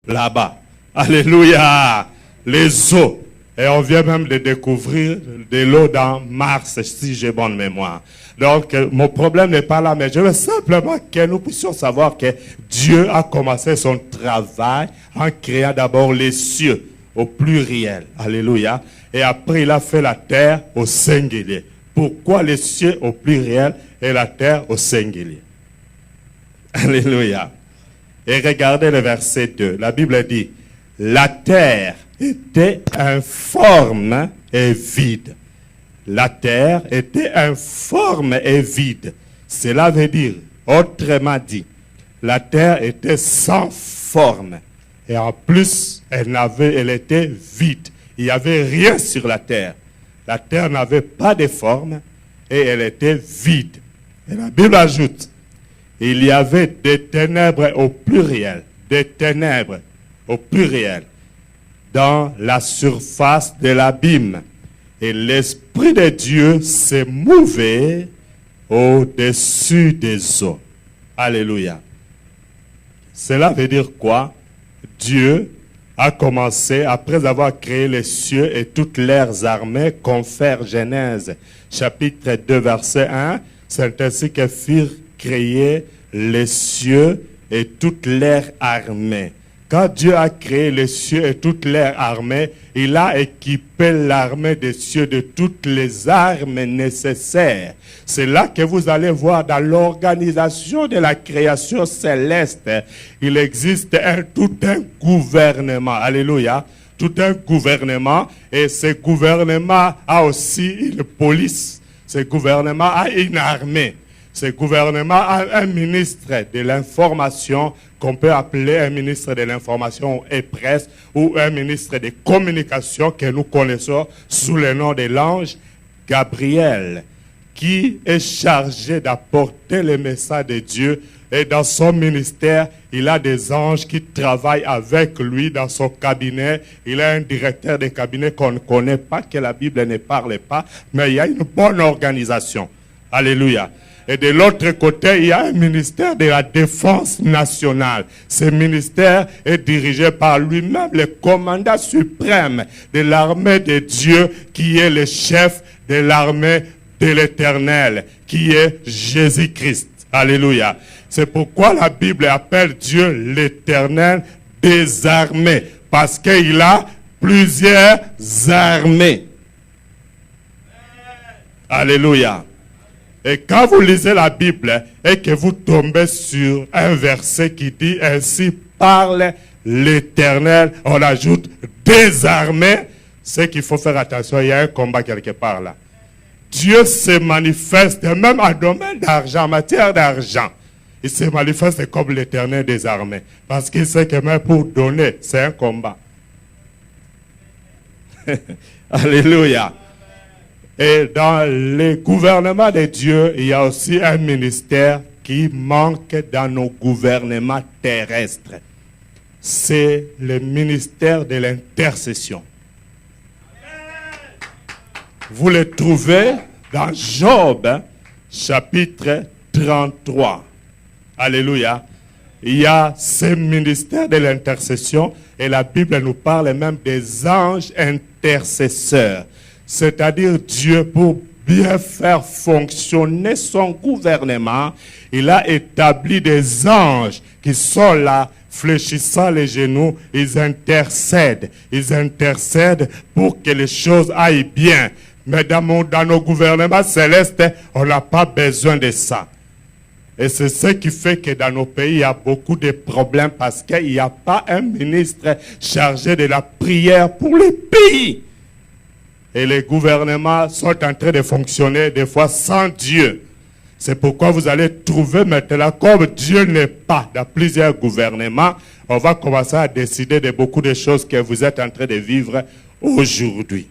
là-bas. Alléluia. Les eaux. Et on vient même de découvrir de l'eau dans Mars, si j'ai bonne mémoire. Donc, mon problème n'est pas là, mais je veux simplement que nous puissions savoir que Dieu a commencé son travail en créant d'abord les cieux au pluriel. Alléluia. Et après, il a fait la terre au singulier. Pourquoi les cieux au pluriel et la terre au singulier? Alléluia. Et regardez le verset 2. La Bible dit, la terre était informe et vide. La terre était informe et vide. Cela veut dire, autrement dit, la terre était sans forme. Et en plus, elle était vide. Il n'y avait rien sur la terre. La terre n'avait pas de forme et elle était vide. Et la Bible ajoute, il y avait des ténèbres au pluriel, des ténèbres au pluriel, dans la surface de l'abîme. Et l'Esprit de Dieu s'est mouvé au-dessus des eaux. Alléluia. Cela veut dire quoi? Dieu a commencé, après avoir créé les cieux et toutes leurs armées, confère Genèse, chapitre 2, verset 1, c'est ainsi que furent créés les cieux et toutes leurs armées. Quand Dieu a créé les cieux et toutes leurs armées, il a équipé l'armée des cieux de toutes les armes nécessaires. C'est là que vous allez voir dans l'organisation de la création céleste, il existe tout un gouvernement. Alléluia. Tout un gouvernement. Et ce gouvernement a aussi une police. Ce gouvernement a une armée. Ce gouvernement a un ministre de l'information qu'on peut appeler un ministre de l'information et presse ou un ministre de communication que nous connaissons sous le nom de l'ange Gabriel, qui est chargé d'apporter le message de Dieu. Et dans son ministère, il a des anges qui travaillent avec lui dans son cabinet. Il a un directeur de cabinet qu'on ne connaît pas, que la Bible ne parle pas, mais il y a une bonne organisation. Alléluia. Et de l'autre côté, il y a un ministère de la défense nationale. Ce ministère est dirigé par lui-même, le commandant suprême de l'armée de Dieu, qui est le chef de l'armée de l'Éternel, qui est Jésus-Christ. Alléluia. C'est pourquoi la Bible appelle Dieu l'Éternel des armées, parce qu'il a plusieurs armées. Alléluia. Et quand vous lisez la Bible et que vous tombez sur un verset qui dit « Ainsi parle l'Éternel », on ajoute « des armées », c'est qu'il faut faire attention, il y a un combat quelque part là. Dieu se manifeste même en domaine d'argent, en matière d'argent. Il se manifeste comme l'Éternel des armées. Parce qu'il sait que même pour donner, c'est un combat. Alléluia. Et dans le gouvernement de Dieu, il y a aussi un ministère qui manque dans nos gouvernements terrestres. C'est le ministère de l'intercession. Vous le trouvez dans Job, chapitre 33. Alléluia. Il y a ce ministère de l'intercession et la Bible nous parle même des anges intercesseurs. C'est-à-dire Dieu, pour bien faire fonctionner son gouvernement, il a établi des anges qui sont là, fléchissant les genoux, ils intercèdent. Ils intercèdent pour que les choses aillent bien. Mais dans nos gouvernements célestes, on n'a pas besoin de ça. Et c'est ce qui fait que dans nos pays, il y a beaucoup de problèmes parce qu'il n'y a pas un ministre chargé de la prière pour les pays. Et les gouvernements sont en train de fonctionner des fois sans Dieu. C'est pourquoi vous allez trouver maintenant, comme Dieu n'est pas dans plusieurs gouvernements, on va commencer à décider de beaucoup de choses que vous êtes en train de vivre aujourd'hui.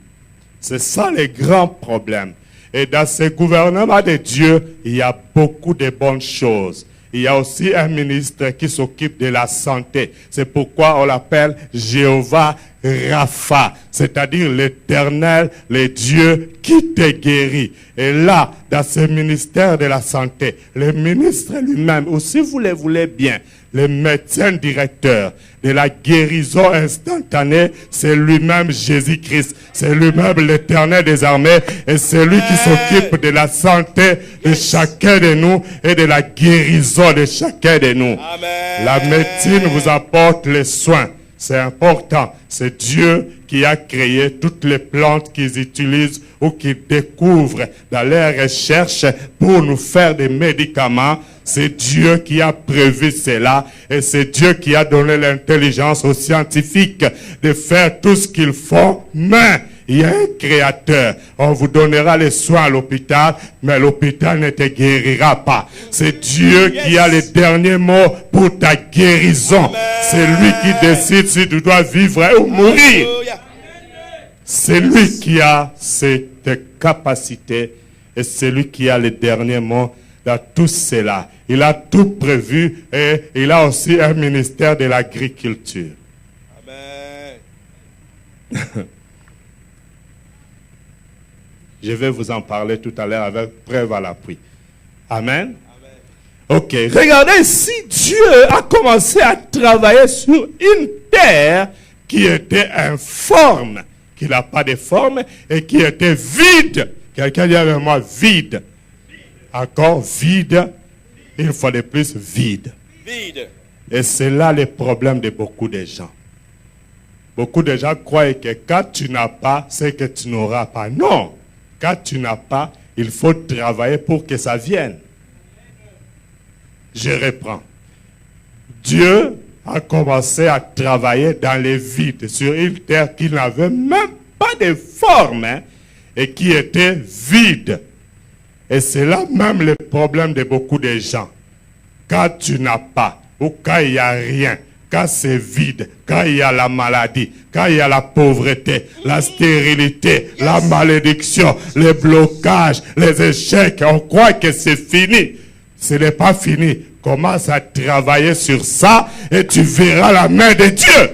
C'est ça le grand problème. Et dans ce gouvernement de Dieu, il y a beaucoup de bonnes choses. Il y a aussi un ministre qui s'occupe de la santé. C'est pourquoi on l'appelle Jéhovah Rapha, c'est-à-dire l'Éternel, le Dieu qui te guérit. Et là, dans ce ministère de la santé, le ministre lui-même, ou si vous le voulez bien, le médecin directeur de la guérison instantanée, c'est lui-même Jésus-Christ. C'est lui-même l'Éternel des armées et c'est lui qui s'occupe de la santé de chacun de nous et de la guérison de chacun de nous. Amen. La médecine vous apporte les soins. C'est important. C'est Dieu qui a créé toutes les plantes qu'ils utilisent ou qu'ils découvrent dans leurs recherches pour nous faire des médicaments. C'est Dieu qui a prévu cela et c'est Dieu qui a donné l'intelligence aux scientifiques de faire tout ce qu'ils font. Mais il y a un créateur. On vous donnera les soins à l'hôpital, mais l'hôpital ne te guérira pas. C'est Dieu qui a les derniers mots pour ta guérison. C'est lui qui décide si tu dois vivre ou mourir. C'est lui qui a cette capacité et c'est lui qui a les derniers mots dans tout cela. Il a tout prévu et il a aussi un ministère de l'agriculture. Amen. Je vais vous en parler tout à l'heure avec preuve à l'appui. Amen. Amen. Ok, regardez si Dieu a commencé à travailler sur une terre qui était informe, qui n'a pas de forme et qui était vide. Quelqu'un dit avec moi vide. Encore vide, une fois de plus vide. Vide. Et c'est là le problème de beaucoup de gens. Beaucoup de gens croient que quand tu n'as pas, c'est que tu n'auras pas. Non. Quand tu n'as pas, il faut travailler pour que ça vienne. Je reprends. Dieu a commencé à travailler dans les vides, sur une terre qui n'avait même pas de forme et qui était vide. Et c'est là même le problème de beaucoup de gens. Quand tu n'as pas, ou quand il n'y a rien, quand c'est vide, quand il y a la maladie, quand il y a la pauvreté, la stérilité, la malédiction, les blocages, les échecs, on croit que c'est fini. Ce n'est pas fini. Commence à travailler sur ça et tu verras la main de Dieu.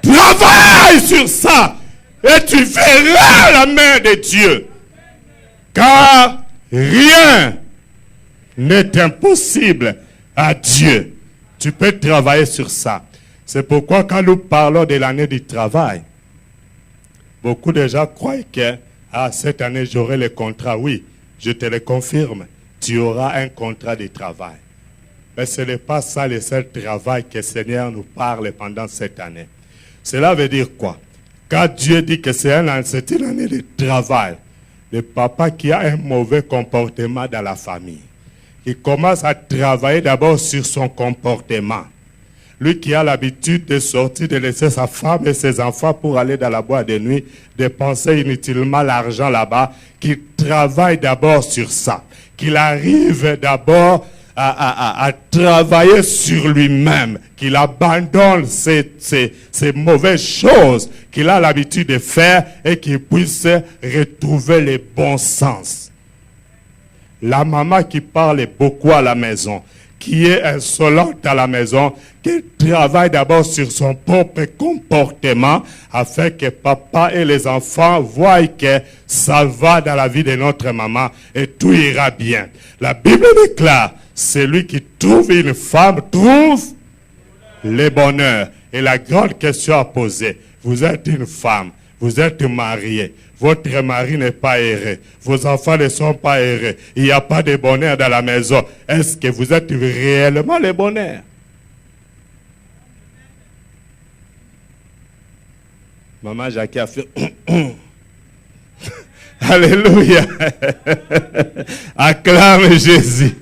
Travaille sur ça et tu verras la main de Dieu. Car rien n'est impossible à Dieu. Tu peux travailler sur ça. C'est pourquoi quand nous parlons de l'année du travail, beaucoup de gens croient que cette année j'aurai le contrat. Oui, je te le confirme. Tu auras un contrat de travail. Mais ce n'est pas ça le seul travail que le Seigneur nous parle pendant cette année. Cela veut dire quoi? Quand Dieu dit que c'est une année de travail, le papa qui a un mauvais comportement dans la famille, il commence à travailler d'abord sur son comportement. Lui qui a l'habitude de sortir, de laisser sa femme et ses enfants pour aller dans la boîte de nuit, dépenser inutilement l'argent là-bas, qu'il travaille d'abord sur ça. Qu'il arrive d'abord à travailler sur lui-même. Qu'il abandonne ces mauvaises choses qu'il a l'habitude de faire et qu'il puisse retrouver le bon sens. La maman qui parle beaucoup à la maison, qui est insolente à la maison, qui travaille d'abord sur son propre comportement afin que papa et les enfants voient que ça va dans la vie de notre maman et tout ira bien. La Bible déclare, celui qui trouve une femme trouve le bonheur. Et la grande question à poser, vous êtes une femme, vous êtes marié. Votre mari n'est pas heureux. Vos enfants ne sont pas heureux. Il n'y a pas de bonheur dans la maison. Est-ce que vous êtes réellement le bonheur? Maman Jacques a fait... Alléluia. Acclame Jésus.